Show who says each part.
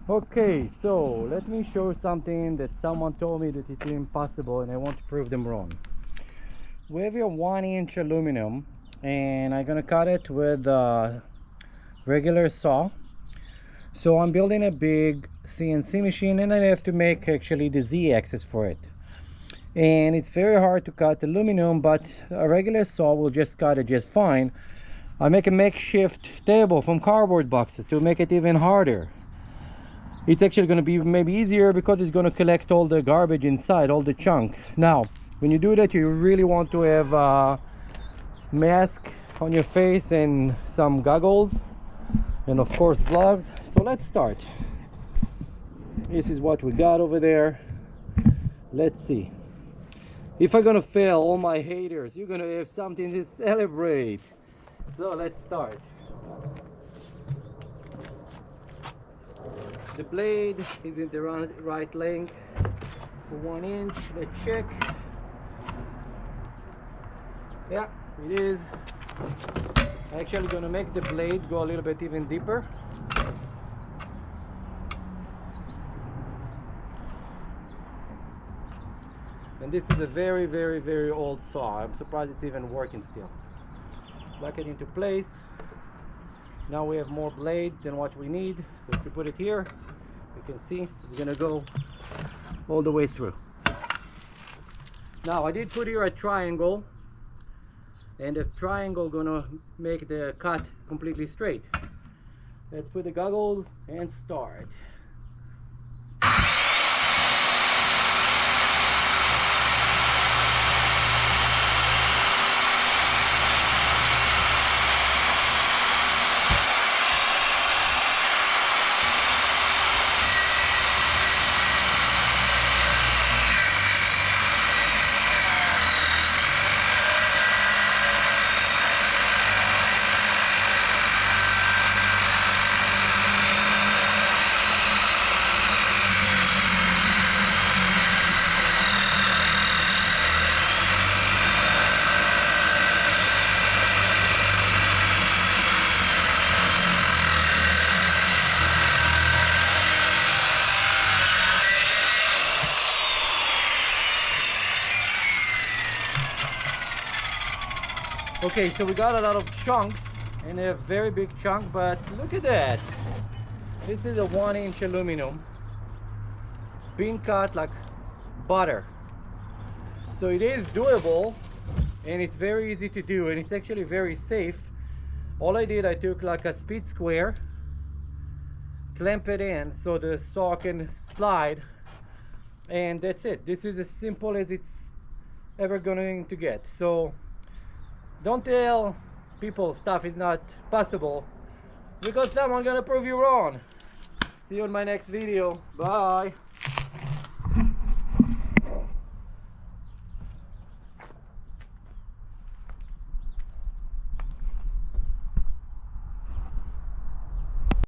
Speaker 1: Okay, so let me show you something that someone told me that it's impossible, and I want to prove them wrong. We have here 1-inch aluminum, and I'm gonna cut it with a regular saw. So I'm building a big CNC machine, and I have to make actually the Z-axis for it. And it's very hard to cut aluminum, but a regular saw will just cut it just fine. I make a makeshift table from cardboard boxes to make it even harder. It's actually going to be maybe easier because it's going to collect all the garbage inside, all the chunk. Now when you do that, you really want to have a mask on your face and some goggles, and of course gloves. So let's start. This is what we got over there. Let's see. If I'm gonna fail, all my haters, you're gonna have something to celebrate. So let's start. The blade is in the right length for 1 inch. Let's check. Yeah, it is. I'm actually gonna make the blade go a little bit even deeper. And this is a very old saw. I'm surprised it's even working still. Lock it into place. Now we have more blade than what we need. So if we put it here, you can see it's gonna go all the way through. Now I did put here a triangle, and the triangle gonna make the cut completely straight. Let's put the goggles and start. Okay, so we got a lot of chunks and a very big chunk, but look at that. This is a 1-inch aluminum being cut like butter. So it is doable, and it's very easy to do, and it's actually very safe. All I did, I took like a speed square, clamp it in so the saw can slide, and that's it. This is as simple as it's ever going to get. So don't tell people stuff is not possible, because someone's gonna prove you wrong. See you in my next video. Bye.